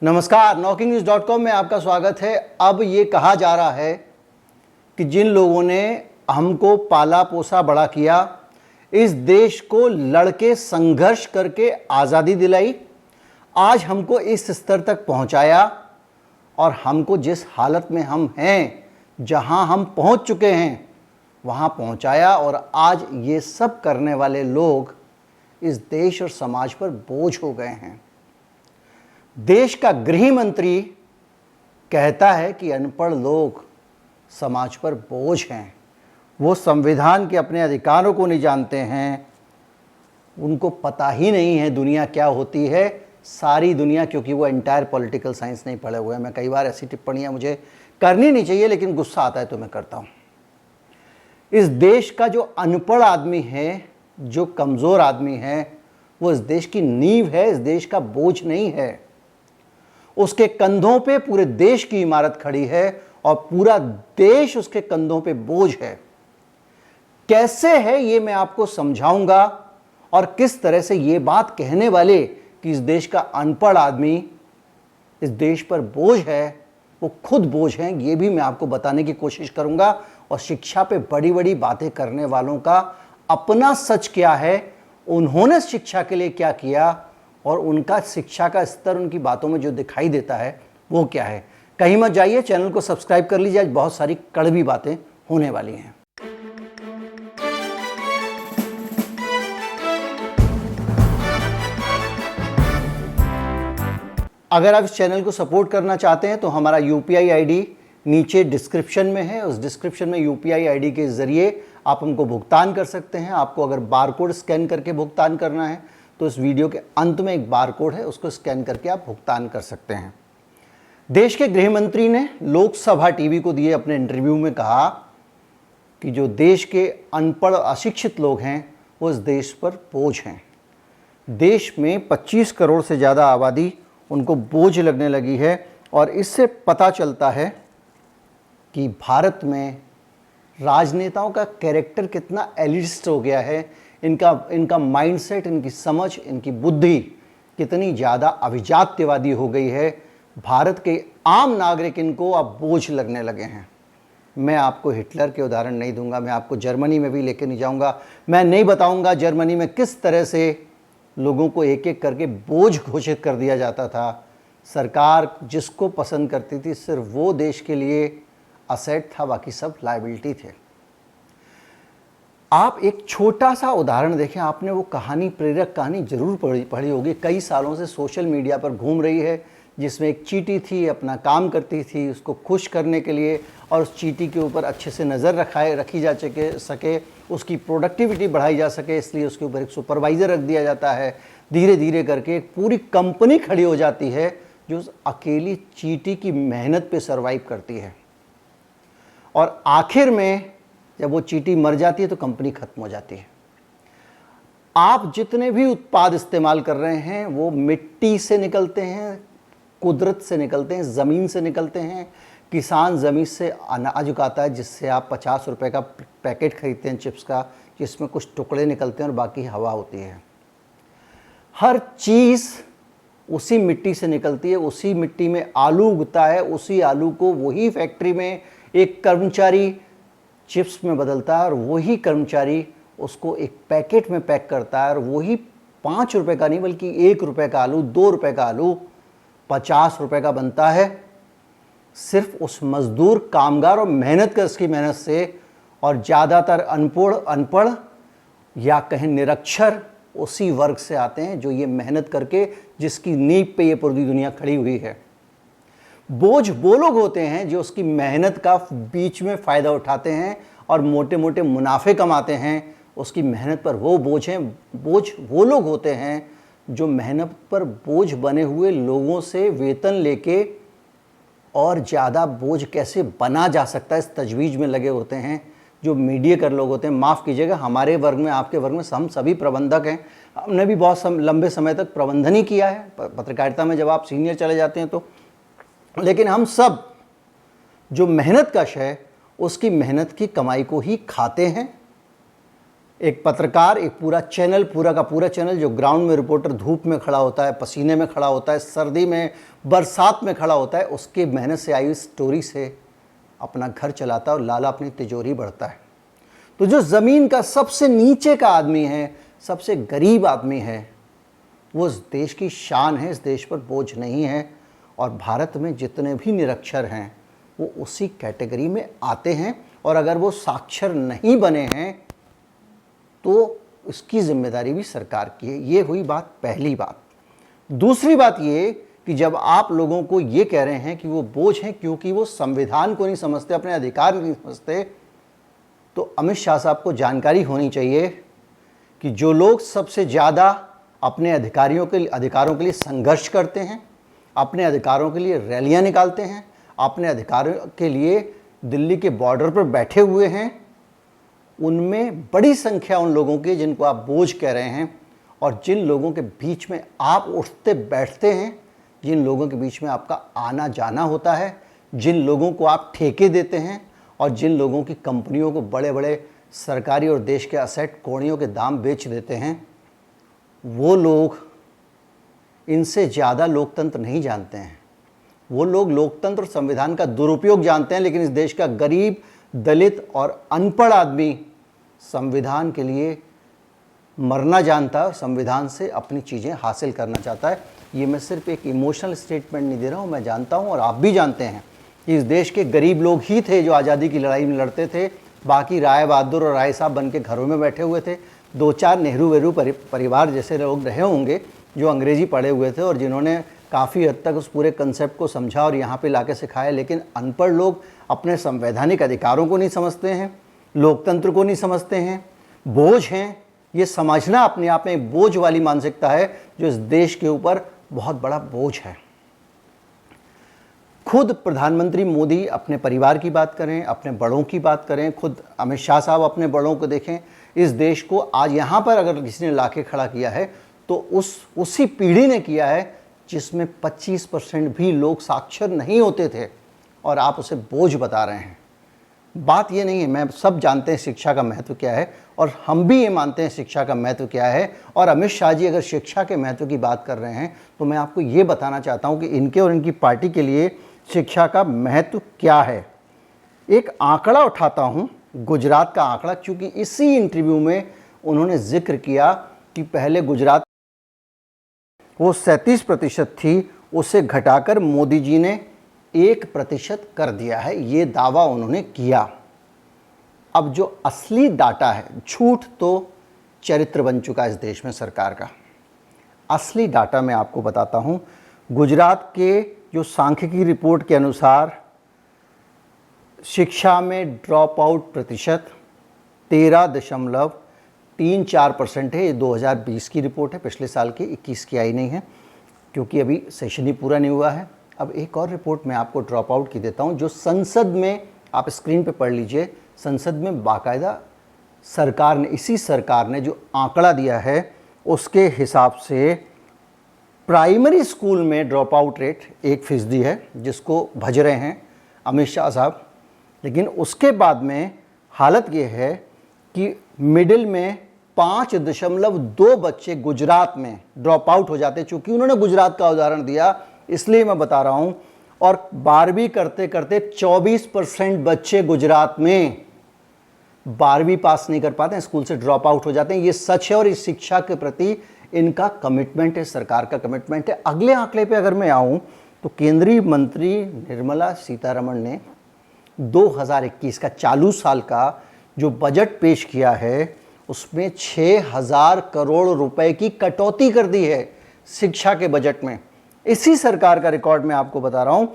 नमस्कार, NokingNews.com में आपका स्वागत है। अब ये कहा जा रहा है कि जिन लोगों ने हमको पाला पोसा बड़ा किया, इस देश को लड़के संघर्ष करके आज़ादी दिलाई, आज हमको इस स्तर तक पहुंचाया और हमको जिस हालत में हम हैं, जहां हम पहुंच चुके हैं, वहां पहुंचाया। और आज ये सब करने वाले लोग इस देश और समाज पर बोझ हो गए हैं। देश का गृह मंत्री कहता है कि अनपढ़ लोग समाज पर बोझ हैं, वो संविधान के अपने अधिकारों को नहीं जानते हैं, उनको पता ही नहीं है दुनिया क्या होती है, सारी दुनिया, क्योंकि वो एंटायर पॉलिटिकल साइंस नहीं पढ़े हुए हैं। मैं कई बार ऐसी टिप्पणियां मुझे करनी नहीं चाहिए, लेकिन गुस्सा आता है तो मैं करता हूं। इस देश का जो अनपढ़ आदमी है, जो कमज़ोर आदमी है, वो इस देश की नींव है, इस देश का बोझ नहीं है। उसके कंधों पे पूरे देश की इमारत खड़ी है और पूरा देश उसके कंधों पे बोझ है। कैसे है ये मैं आपको समझाऊंगा, और किस तरह से ये बात कहने वाले कि इस देश का अनपढ़ आदमी इस देश पर बोझ है, वो खुद बोझ हैं, ये भी मैं आपको बताने की कोशिश करूंगा। और शिक्षा पे बड़ी बड़ी बातें करने वालों का अपना सच क्या है, उन्होंने शिक्षा के लिए क्या किया, और उनका शिक्षा का स्तर उनकी बातों में जो दिखाई देता है वो क्या है। कहीं मत जाइए, चैनल को सब्सक्राइब कर लीजिए, आज बहुत सारी कड़वी बातें होने वाली हैं। अगर आप इस चैनल को सपोर्ट करना चाहते हैं तो हमारा यूपीआई आईडी नीचे डिस्क्रिप्शन में है। उस डिस्क्रिप्शन में यूपीआई आईडी के ज़रिए आप हमको भुगतान कर सकते हैं। आपको अगर बारकोड स्कैन करके भुगतान करना है तो इस वीडियो के अंत में एक बारकोड है, उसको स्कैन करके आप भुगतान कर सकते हैं। देश के गृह मंत्री ने लोकसभा टीवी को दिए अपने इंटरव्यू में कहा कि जो देश के अनपढ़ अशिक्षित लोग हैं वो इस देश पर बोझ हैं। देश में 25 करोड़ से ज़्यादा आबादी उनको बोझ लगने लगी है, और इससे पता चलता है कि भारत में राजनेताओं का कैरेक्टर कितना एलिटिस्ट हो गया है, इनका माइंडसेट, इनकी समझ, इनकी बुद्धि कितनी ज़्यादा अभिजात्यवादी हो गई है। भारत के आम नागरिक इनको अब बोझ लगने लगे हैं। मैं आपको हिटलर के उदाहरण नहीं दूंगा, मैं आपको जर्मनी में भी लेके नहीं जाऊंगा। मैं नहीं बताऊंगा जर्मनी में किस तरह से लोगों को एक एक करके बोझ घोषित कर दिया जाता था। सरकार जिसको पसंद करती थी, सिर्फ वो देश के लिए असेट था, बाकी सब लायबिलिटी थे। आप एक छोटा सा उदाहरण देखें, आपने वो कहानी, प्रेरक कहानी जरूर पढ़ी होगी, कई सालों से सोशल मीडिया पर घूम रही है, जिसमें एक चींटी थी, अपना काम करती थी, उसको खुश करने के लिए और उस चींटी के ऊपर अच्छे से नज़र रखी जा सके, उसकी प्रोडक्टिविटी बढ़ाई जा सके, इसलिए उसके ऊपर एक सुपरवाइज़र रख दिया जाता है। धीरे धीरे करके एक पूरी कंपनी खड़ी हो जाती है जो उस अकेली चींटी की मेहनत पे सर्वाइव करती है, और आखिर में जब वो चींटी मर जाती है तो कंपनी खत्म हो जाती है। आप जितने भी उत्पाद इस्तेमाल कर रहे हैं वो मिट्टी से निकलते हैं, कुदरत से निकलते हैं, ज़मीन से निकलते हैं। किसान ज़मीन से अनाज उगाता है, जिससे आप 50 रुपए का पैकेट खरीदते हैं चिप्स का, जिसमें कुछ टुकड़े निकलते हैं और बाकी हवा होती है। हर चीज़ उसी मिट्टी से निकलती है, उसी मिट्टी में आलू उगता है, उसी आलू को वही फैक्ट्री में एक कर्मचारी चिप्स में बदलता है, और वही कर्मचारी उसको एक पैकेट में पैक करता है, और वही 5 रुपए का नहीं बल्कि 1 रुपए का आलू, 2 रुपए का आलू 50 रुपए का बनता है, सिर्फ उस मजदूर, कामगार और मेहनतकश की मेहनत से। और ज़्यादातर अनपढ़ या कहें निरक्षर उसी वर्ग से आते हैं जो ये मेहनत करके, जिसकी नींव पे ये पूरी दुनिया खड़ी हुई है। बोझ वो लोग होते हैं जो उसकी मेहनत का बीच में फ़ायदा उठाते हैं और मोटे मोटे मुनाफे कमाते हैं। उसकी मेहनत पर वो बोझ हैं। बोझ वो लोग होते हैं जो मेहनत पर बोझ बने हुए लोगों से वेतन लेके और ज़्यादा बोझ कैसे बना जा सकता है, इस तजवीज़ में लगे होते हैं। जो मीडिएटर लोग होते हैं, माफ़ कीजिएगा, हमारे वर्ग में, आपके वर्ग में हम सभी प्रबंधक हैं। हमने भी बहुत लंबे समय तक प्रबंधन ही किया है पत्रकारिता में, जब आप सीनियर चले जाते हैं तो। लेकिन हम सब जो मेहनत कश है, उसकी मेहनत की कमाई को ही खाते हैं। एक पत्रकार, एक पूरा चैनल, पूरा का पूरा चैनल, जो ग्राउंड में रिपोर्टर धूप में खड़ा होता है, पसीने में खड़ा होता है, सर्दी में, बरसात में खड़ा होता है, उसके मेहनत से आई हुई स्टोरी से अपना घर चलाता है और लाला अपनी तिजोरी बढ़ता है। तो जो ज़मीन का सबसे नीचे का आदमी है, सबसे गरीब आदमी है, वो इस देश की शान है, इस देश पर बोझ नहीं है। और भारत में जितने भी निरक्षर हैं वो उसी कैटेगरी में आते हैं, और अगर वो साक्षर नहीं बने हैं तो इसकी जिम्मेदारी भी सरकार की है। ये हुई बात, पहली बात। दूसरी बात ये कि जब आप लोगों को ये कह रहे हैं कि वो बोझ हैं क्योंकि वो संविधान को नहीं समझते, अपने अधिकार नहीं समझते, तो अमित शाह साहब को जानकारी होनी चाहिए कि जो लोग सबसे ज़्यादा अपने अधिकारों के लिए संघर्ष करते हैं, अपने अधिकारों के लिए रैलियां निकालते हैं, अपने अधिकारों के लिए दिल्ली के बॉर्डर पर बैठे हुए हैं, उनमें बड़ी संख्या उन लोगों की जिनको आप बोझ कह रहे हैं, और जिन लोगों के बीच में आप उठते बैठते हैं, जिन लोगों के बीच में आपका आना जाना होता है, जिन लोगों को आप ठेके देते हैं, और जिन लोगों की कंपनियों को बड़े बड़े सरकारी और देश के असेट कौड़ियों के दाम बेच देते हैं, वो लोग इनसे ज़्यादा लोकतंत्र नहीं जानते हैं। वो लोग लोकतंत्र और संविधान का दुरुपयोग जानते हैं, लेकिन इस देश का गरीब, दलित और अनपढ़ आदमी संविधान के लिए मरना जानता है, संविधान से अपनी चीज़ें हासिल करना चाहता है। ये मैं सिर्फ एक इमोशनल स्टेटमेंट नहीं दे रहा हूँ, मैं जानता हूँ और आप भी जानते हैं कि इस देश के गरीब लोग ही थे जो आज़ादी की लड़ाई में लड़ते थे। बाकी राय बहादुर और राय साहब बन के घरों में बैठे हुए थे। 2-4 नेहरू वेरू परिवार जैसे लोग रहे होंगे जो अंग्रेजी पढ़े हुए थे और जिन्होंने काफ़ी हद तक उस पूरे कंसेप्ट को समझा और यहाँ पे लाके सिखाया। लेकिन अनपढ़ लोग अपने संवैधानिक अधिकारों को नहीं समझते हैं, लोकतंत्र को नहीं समझते हैं, बोझ हैं। ये समझना अपने आप में एक बोझ वाली मानसिकता है जो इस देश के ऊपर बहुत बड़ा बोझ है। खुद प्रधानमंत्री मोदी अपने परिवार की बात करें, अपने बड़ों की बात करें, खुद अमित शाह साहब अपने बड़ों को देखें। इस देश को आज यहाँ पर अगर किसी ने लाके खड़ा किया है तो उसी पीढ़ी ने किया है जिसमें 25% भी लोग साक्षर नहीं होते थे, और आप उसे बोझ बता रहे हैं। बात ये नहीं है, मैं सब जानते हैं शिक्षा का महत्व क्या है, और हम भी ये मानते हैं शिक्षा का महत्व क्या है। और अमित शाह जी अगर शिक्षा के महत्व की बात कर रहे हैं तो मैं आपको ये बताना चाहता हूँ कि इनके और इनकी पार्टी के लिए शिक्षा का महत्व क्या है। एक आंकड़ा उठाता हूँ, गुजरात का आंकड़ा, क्योंकि इसी इंटरव्यू में उन्होंने जिक्र किया कि पहले गुजरात वो 37% थी, उसे घटाकर मोदी जी ने 1% कर दिया है, ये दावा उन्होंने किया। अब जो असली डाटा है, झूठ तो चरित्र बन चुका है इस देश में सरकार का। असली डाटा मैं आपको बताता हूँ। गुजरात के जो सांख्यिकी रिपोर्ट के अनुसार शिक्षा में ड्रॉप आउट प्रतिशत 13.34% है। ये 2020 की रिपोर्ट है, पिछले साल की, 21 की आई नहीं है क्योंकि अभी सेशन ही पूरा नहीं हुआ है। अब एक और रिपोर्ट मैं आपको ड्रॉप आउट की देता हूँ जो संसद में, आप स्क्रीन पे पढ़ लीजिए, संसद में बाकायदा सरकार ने, इसी सरकार ने जो आंकड़ा दिया है उसके हिसाब से प्राइमरी स्कूल में ड्रॉप आउट रेट 1% है, जिसको भज रहे हैं अमित शाह साहब। लेकिन उसके बाद में हालत ये है कि मिडिल में 5.2 बच्चे गुजरात में ड्रॉप आउट हो जाते। चूँकि उन्होंने गुजरात का उदाहरण दिया इसलिए मैं बता रहा हूँ। और 12वीं करते करते 24% बच्चे गुजरात में 12वीं पास नहीं कर पाते हैं, स्कूल से ड्रॉप आउट हो जाते हैं। ये सच है और इस शिक्षा के प्रति इनका कमिटमेंट है, सरकार का कमिटमेंट है। अगले आंकड़े पे अगर मैं आऊँ तो केंद्रीय मंत्री निर्मला सीतारमण ने 2021 का, चालू साल का जो बजट पेश किया है उसमें 6,000 करोड़ रुपए की कटौती कर दी है शिक्षा के बजट में। इसी सरकार का रिकॉर्ड मैं आपको बता रहा हूं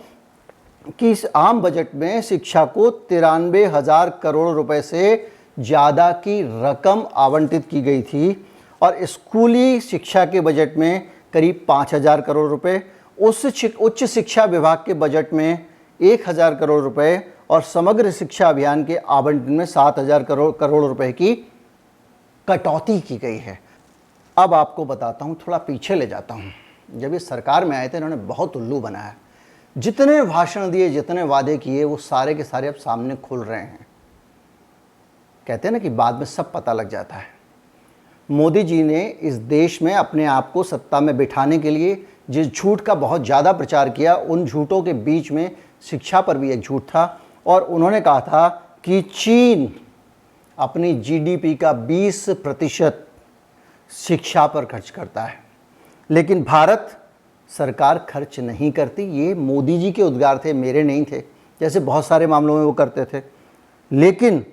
कि इस आम बजट में शिक्षा को 93,000 करोड़ रुपए से ज़्यादा की रकम आवंटित की गई थी, और स्कूली शिक्षा के बजट में करीब 5,000 करोड़ रुपए, उच्च शिक्षा विभाग के बजट में 1,000 करोड़ रुपए, और समग्र शिक्षा अभियान के आवंटन में 7,000 करोड़ रुपए की कटौती की गई है। अब आपको बताता हूँ, थोड़ा पीछे ले जाता हूँ। जब ये सरकार में आए थे इन्होंने बहुत उल्लू बनाया। जितने भाषण दिए, जितने वादे किए, वो सारे के सारे अब सामने खुल रहे हैं। कहते हैं ना कि बाद में सब पता लग जाता है। मोदी जी ने इस देश में अपने आप को सत्ता में बिठाने के लिए जिस झूठ का बहुत ज़्यादा प्रचार किया, उन झूठों के बीच में शिक्षा पर भी एक झूठ था। और उन्होंने कहा था कि चीन अपनी जीडीपी का 20% शिक्षा पर खर्च करता है, लेकिन भारत सरकार खर्च नहीं करती। ये मोदी जी के उद्गार थे, मेरे नहीं थे, जैसे बहुत सारे मामलों में वो करते थे। लेकिन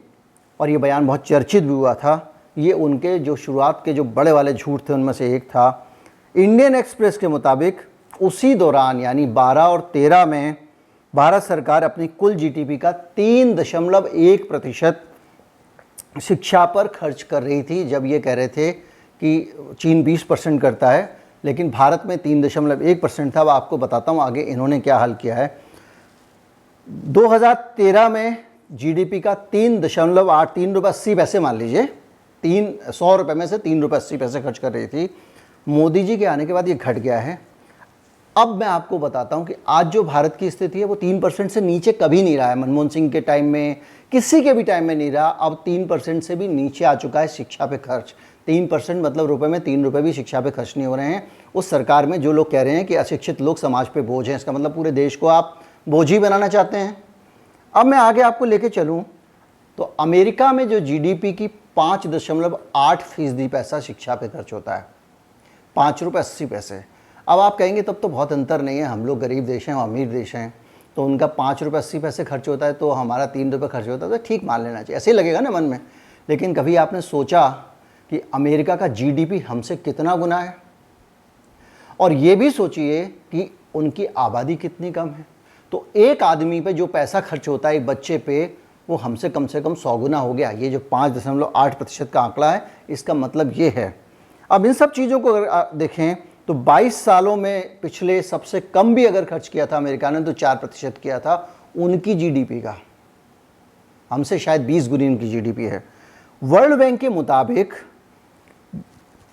और ये बयान बहुत चर्चित भी हुआ था, ये उनके जो शुरुआत के जो बड़े वाले झूठ थे उनमें से एक था। इंडियन एक्सप्रेस के मुताबिक उसी दौरान यानी 12 और 13 में भारत सरकार अपनी कुल जीडीपी का 3.1% शिक्षा पर खर्च कर रही थी। जब ये कह रहे थे कि चीन 20% करता है, लेकिन भारत में 3.1% था। अब आपको बताता हूँ आगे इन्होंने क्या हल किया है। 2013 में जीडीपी का 3.8 ₹3.80 मान लीजिए, 100 रुपये में से ₹3.80 खर्च कर रही थी। मोदी जी के आने के बाद ये घट गया है। अब मैं आपको बताता हूँ कि आज जो भारत की स्थिति है वो 3% से नीचे कभी नहीं रहा है। मनमोहन सिंह के टाइम में, किसी के भी टाइम में नहीं रहा। अब 3% से भी नीचे आ चुका है शिक्षा पे खर्च। 3% मतलब रुपए में 3 रुपये भी शिक्षा पे खर्च नहीं हो रहे हैं। उस सरकार में जो लोग कह रहे हैं कि अशिक्षित लोग समाज पे बोझ हैं, इसका मतलब पूरे देश को आप बोझी बनाना चाहते हैं। अब मैं आगे आपको लेके चलूँ तो अमेरिका में जो जीडीपी की 5.8% पैसा शिक्षा पे खर्च होता है, ₹5.80। अब आप कहेंगे तब तो बहुत अंतर नहीं है, हम लोग गरीब देश हैं, अमीर देश हैं, तो उनका ₹5.80 खर्च होता है तो हमारा ₹3 खर्च होता है, तो ठीक मान लेना चाहिए, ऐसे ही लगेगा ना मन में। लेकिन कभी आपने सोचा कि अमेरिका का जीडीपी हमसे कितना गुना है? और ये भी सोचिए कि उनकी आबादी कितनी कम है। तो एक आदमी पे जो पैसा खर्च होता है एक बच्चे पे, वो हमसे कम से कम 100 गुना हो गया। ये जो 5.8% का आंकड़ा है, इसका मतलब ये है। अब इन सब चीज़ों को अगर देखें तो 22 सालों में पिछले सबसे कम भी अगर खर्च किया था अमेरिका ने तो 4% किया था उनकी जीडीपी का। हमसे शायद 20 गुनी उनकी जीडीपी है। वर्ल्ड बैंक के मुताबिक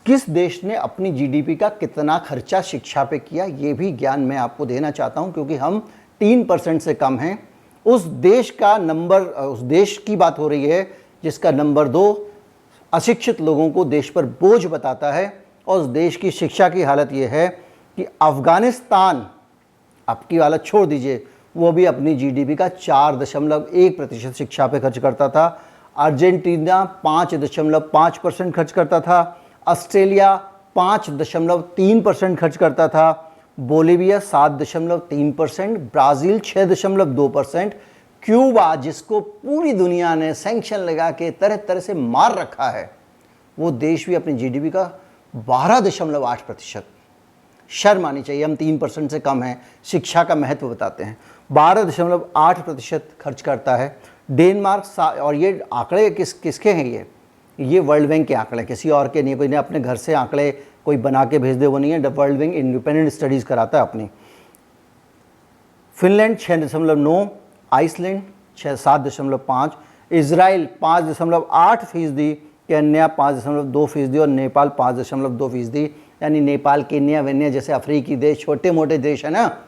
किस देश ने अपनी जीडीपी का कितना खर्चा शिक्षा पे किया, ये भी ज्ञान मैं आपको देना चाहता हूं, क्योंकि हम 3% से कम हैं। उस देश का नंबर, उस देश की बात हो रही है जिसका नंबर 2 अशिक्षित लोगों को देश पर बोझ बताता है। और उस देश की शिक्षा की हालत ये है कि अफगानिस्तान, आपकी हालत छोड़ दीजिए, वो भी अपनी जीडीपी का 4.1% शिक्षा पे खर्च करता था। अर्जेंटीना 5.5% खर्च करता था। ऑस्ट्रेलिया 5.3% खर्च करता था। बोलिविया 7.3%, ब्राज़ील 6.2%, क्यूबा जिसको पूरी दुनिया ने सैंक्शन लगा के तरह तरह से मार रखा है, वो देश भी अपनी जीडीपी का 12.8%। शर्म आनी चाहिए, हम 3% से कम हैं। शिक्षा का महत्व बताते हैं। 12.8% खर्च करता है डेनमार्क। और ये आंकड़े किसके हैं? ये वर्ल्ड बैंक के आंकड़े, किसी और के नहीं। कोई ने अपने घर से आंकड़े कोई बना के भेज दे, वो नहीं है। वर्ल्ड बैंक इंडिपेंडेंट स्टडीज़ कराता है अपनी। फिनलैंड 6.9, आइसलैंड 7.5, इजराइल 5.8%, केन्या 5.2% और नेपाल 5.2%। यानी नेपाल, केन्या वेन्या जैसे अफ्रीकी देश, छोटे मोटे देश है ना,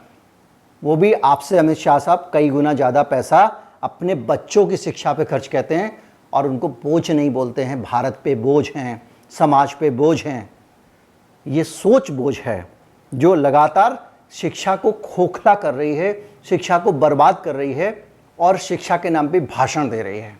वो भी आपसे अमित शाह साहब कई गुना ज़्यादा पैसा अपने बच्चों की शिक्षा पे खर्च कहते हैं, और उनको बोझ नहीं बोलते हैं। भारत पे बोझ हैं, समाज पे बोझ हैं। ये सोच बोझ है जो लगातार शिक्षा को खोखला कर रही है, शिक्षा को बर्बाद कर रही है और शिक्षा के नाम पे भाषण दे रही है।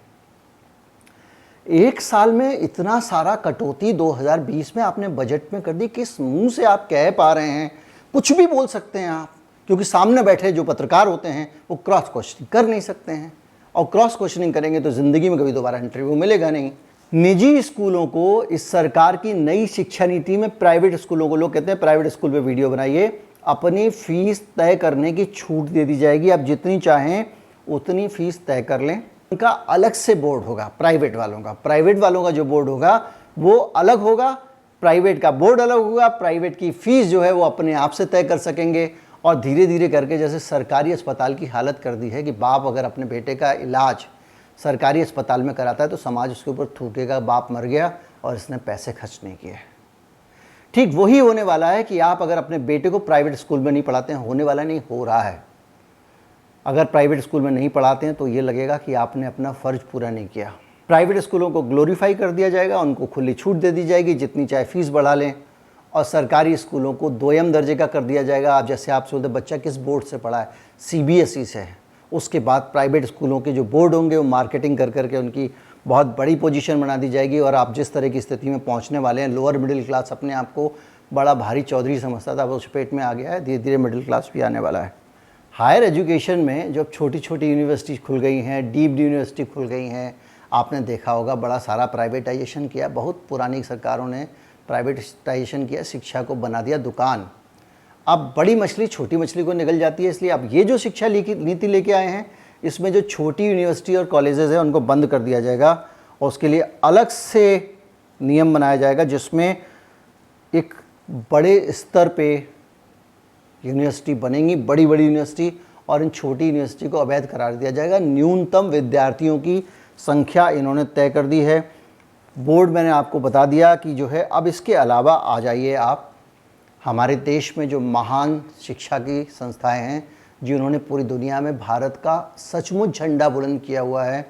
एक साल में इतना सारा कटौती 2020 में आपने बजट में कर दी, किस मुंह से आप कह पा रहे हैं? कुछ भी बोल सकते हैं आप, क्योंकि सामने बैठे जो पत्रकार होते हैं वो क्रॉस क्वेश्चनिंग कर नहीं सकते हैं, और क्रॉस क्वेश्चनिंग करेंगे तो ज़िंदगी में कभी दोबारा इंटरव्यू मिलेगा नहीं। निजी स्कूलों को इस सरकार की नई शिक्षा नीति में प्राइवेट स्कूलों को, लोग कहते हैं प्राइवेट स्कूल पे वीडियो बनाइए, अपनी फ़ीस तय करने की छूट दे दी जाएगी। आप जितनी चाहें उतनी फ़ीस तय कर लें। उनका अलग से बोर्ड होगा प्राइवेट वालों का। प्राइवेट वालों का जो बोर्ड होगा वो अलग होगा, प्राइवेट का बोर्ड अलग होगा। प्राइवेट की फ़ीस जो है वो अपने आप से तय कर सकेंगे। और धीरे धीरे करके जैसे सरकारी अस्पताल की हालत कर दी है कि बाप अगर अपने बेटे का इलाज सरकारी अस्पताल में कराता है तो समाज उसके ऊपर थूकेगा, बाप मर गया और इसने पैसे खर्च नहीं किए। ठीक वही होने वाला है कि आप अगर अपने बेटे को प्राइवेट स्कूल में नहीं पढ़ाते हैं, होने वाला नहीं, हो रहा है। अगर प्राइवेट स्कूल में नहीं पढ़ाते हैं तो ये लगेगा कि आपने अपना फ़र्ज पूरा नहीं किया। प्राइवेट स्कूलों को ग्लोरीफाई कर दिया जाएगा, उनको खुली छूट दे दी जाएगी, जितनी चाहे फीस बढ़ा लें। और सरकारी स्कूलों को दोयम दर्जे का कर दिया जाएगा। आप जैसे आप सोचते बच्चा किस बोर्ड से पढ़ा है, सीबीएसई से है। उसके बाद प्राइवेट स्कूलों के जो बोर्ड होंगे वो मार्केटिंग कर करके उनकी बहुत बड़ी पोजीशन बना दी जाएगी। और आप जिस तरह की स्थिति में पहुंचने वाले हैं, लोअर मिडिल क्लास अपने आप को बड़ा भारी चौधरी समझता था, अब उस पेट में आ गया है, धीरे धीरे मिडिल क्लास भी आने वाला है। हायर एजुकेशन में जो छोटी छोटी यूनिवर्सिटी खुल गई हैं, डीम्ड यूनिवर्सिटी खुल गई हैं, आपने देखा होगा बड़ा सारा प्राइवेटाइजेशन किया। बहुत पुरानी सरकारों ने प्राइवेटाइजेशन किया, शिक्षा को बना दिया दुकान। अब बड़ी मछली छोटी मछली को निगल जाती है। इसलिए अब ये जो शिक्षा नीति लेके आए हैं, इसमें जो छोटी यूनिवर्सिटी और कॉलेजेस हैं उनको बंद कर दिया जाएगा और उसके लिए अलग से नियम बनाया जाएगा, जिसमें एक बड़े स्तर पे यूनिवर्सिटी बनेंगी, बड़ी बड़ी यूनिवर्सिटी, और इन छोटी यूनिवर्सिटी को अवैध करार दिया जाएगा। न्यूनतम विद्यार्थियों की संख्या इन्होंने तय कर दी है। बोर्ड मैंने आपको बता दिया कि जो है, अब इसके अलावा आ जाइए आप, हमारे देश में जो महान शिक्षा की संस्थाएं हैं जिन्होंने पूरी दुनिया में भारत का सचमुच झंडा बुलंद किया हुआ है,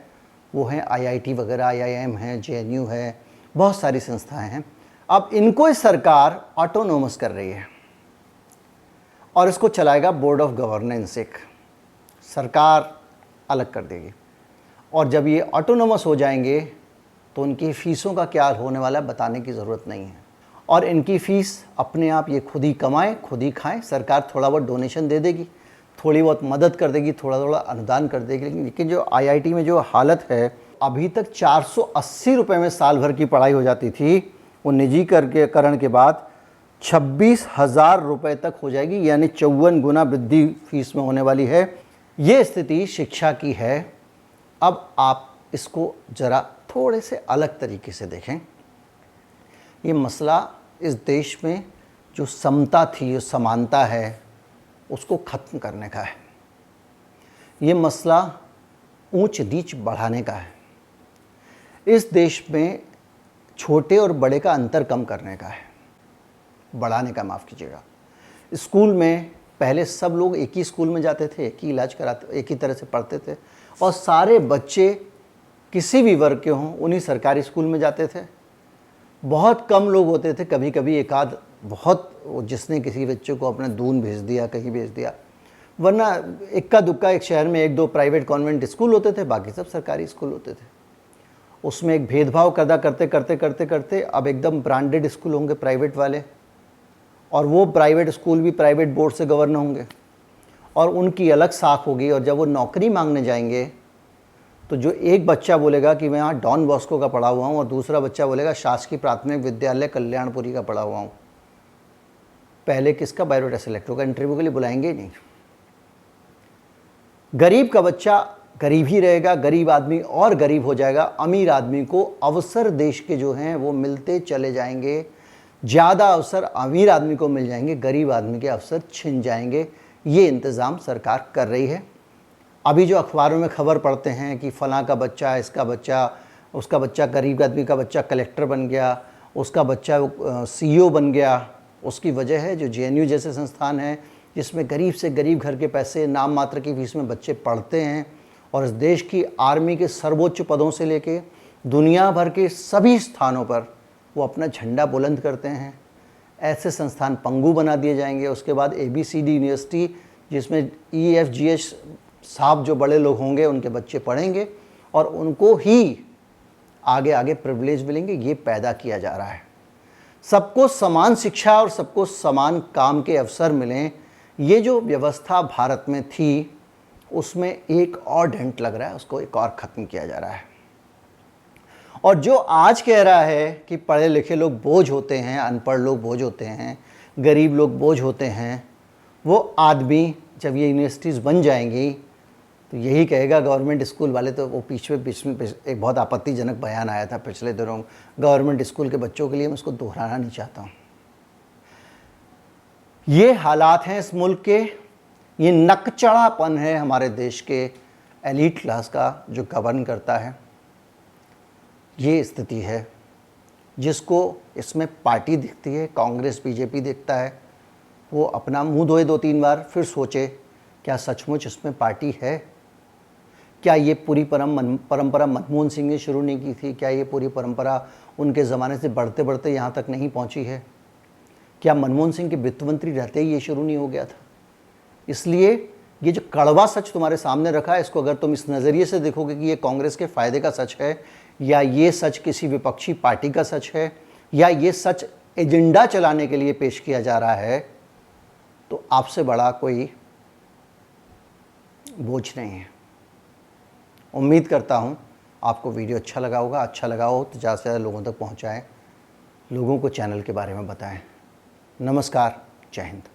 वो हैं आईआईटी वगैरह, आईआईएम है, जेएनयू है, बहुत सारी संस्थाएं हैं। अब इनको इस सरकार ऑटोनोमस कर रही है और इसको चलाएगा बोर्ड ऑफ गवर्नेंस, एक सरकार अलग कर देगी। और जब ये ऑटोनोमस हो जाएंगे तो उनकी फ़ीसों का क्या होने वाला है बताने की ज़रूरत नहीं है। और इनकी फ़ीस अपने आप ये खुद ही कमाएं, खुद ही खाएं। सरकार थोड़ा बहुत डोनेशन दे देगी, थोड़ी बहुत मदद कर देगी, थोड़ा थोड़ा अनुदान कर देगी। लेकिन जो आईआईटी में जो हालत है, अभी तक 480 रुपये में साल भर की पढ़ाई हो जाती थी, वो निजीकरण के बाद 26,000 रुपये तक हो जाएगी, यानी 54 गुना वृद्धि फीस में होने वाली है। ये स्थिति शिक्षा की है। अब आप इसको ज़रा थोड़े से अलग तरीके से देखें। ये मसला इस देश में जो समता थी, जो समानता है, उसको ख़त्म करने का है। ये मसला ऊंच नीच बढ़ाने का है। इस देश में छोटे और बड़े का अंतर कम करने का है, बढ़ाने का, माफ़ कीजिएगा। स्कूल में पहले सब लोग एक ही स्कूल में जाते थे, एक ही इलाज कराते, एक ही तरह से पढ़ते थे, और सारे बच्चे किसी भी वर्ग के हों उन्हीं सरकारी स्कूल में जाते थे। बहुत कम लोग होते थे, कभी कभी एक आध बहुत, जिसने किसी बच्चे को अपने दून भेज दिया, कहीं भेज दिया, वरना इक्का दुक्का एक शहर में एक दो प्राइवेट कॉन्वेंट स्कूल होते थे, बाकी सब सरकारी स्कूल होते थे। उसमें एक भेदभाव करदा करते करते करते करते अब एकदम ब्रांडेड स्कूल होंगे प्राइवेट वाले, और वो प्राइवेट स्कूल भी प्राइवेट बोर्ड से गवर्न होंगे और उनकी अलग साख होगी। और जब वो नौकरी मांगने जाएंगे तो जो एक बच्चा बोलेगा कि मैं यहाँ डॉन बॉस्को का पढ़ा हुआ हूँ और दूसरा बच्चा बोलेगा शासकीय प्राथमिक विद्यालय कल्याणपुरी का पढ़ा हुआ हूँ, पहले किसका बायोडाटा सेलेक्ट होगा? इंटरव्यू के लिए बुलाएंगे ही नहीं। गरीब का बच्चा गरीब ही रहेगा, गरीब आदमी और गरीब हो जाएगा। अमीर आदमी को अवसर देश के जो हैं वो मिलते चले जाएंगे, ज़्यादा अवसर अमीर आदमी को मिल जाएंगे, गरीब आदमी के अवसर छिन जाएंगे। ये इंतज़ाम सरकार कर रही है। अभी जो अखबारों में खबर पढ़ते हैं कि फ़लाँ का बच्चा, इसका बच्चा, उसका बच्चा, गरीब आदमी का बच्चा कलेक्टर बन गया, उसका बच्चा सीईओ बन गया, उसकी वजह है जो जेएनयू जैसे संस्थान है जिसमें गरीब से गरीब घर के पैसे, नाम मात्र की फीस में बच्चे पढ़ते हैं और इस देश की आर्मी के सर्वोच्च पदों से लेके दुनिया भर के सभी स्थानों पर वो अपना झंडा बुलंद करते हैं। ऐसे संस्थान पंगु बना दिए जाएंगे। उसके बाद ABCD यूनिवर्सिटी, जिसमें EFGH साहब जो बड़े लोग होंगे उनके बच्चे पढ़ेंगे और उनको ही आगे आगे प्रिविलेज मिलेंगे। ये पैदा किया जा रहा है। सबको समान शिक्षा और सबको समान काम के अवसर मिलें, ये जो व्यवस्था भारत में थी उसमें एक और डेंट लग रहा है, उसको एक और ख़त्म किया जा रहा है। और जो आज कह रहा है कि पढ़े लिखे लोग बोझ होते हैं, अनपढ़ लोग बोझ होते हैं, गरीब लोग बोझ होते हैं, वो आदमी जब ये यूनिवर्सिटीज़ बन जाएंगी तो यही कहेगा गवर्नमेंट स्कूल वाले। तो वो बीच में एक बहुत आपत्तिजनक बयान आया था पिछले दिनों गवर्नमेंट स्कूल के बच्चों के लिए, मैं उसको दोहराना नहीं चाहता हूँ। ये हालात हैं इस मुल्क के, ये नकचढ़ापन है हमारे देश के एलीट क्लास का जो गवर्न करता है। ये स्थिति है जिसको इसमें पार्टी दिखती है, कांग्रेस बीजेपी दिखता है, वो अपना मुंह धोए 2-3 बार, फिर सोचे क्या सचमुच इसमें पार्टी है, क्या ये पूरी परंपरा मनमोहन सिंह ने शुरू नहीं की थी? क्या ये पूरी परंपरा उनके ज़माने से बढ़ते बढ़ते यहाँ तक नहीं पहुँची है? क्या मनमोहन सिंह के वित्त मंत्री रहते ही ये शुरू नहीं हो गया था? इसलिए ये जो कड़वा सच तुम्हारे सामने रखा है, इसको अगर तुम इस नज़रिए से देखोगे कि ये कांग्रेस के फ़ायदे का सच है, या ये सच किसी विपक्षी पार्टी का सच है, या ये सच एजेंडा चलाने के लिए पेश किया जा रहा है, तो आपसे बड़ा कोई बोझ नहीं है। उम्मीद करता हूँ आपको वीडियो अच्छा लगा होगा। अच्छा लगा हो तो ज़्यादा से ज़्यादा लोगों तक पहुँचाएँ, लोगों को चैनल के बारे में बताएं। नमस्कार, जय हिंद।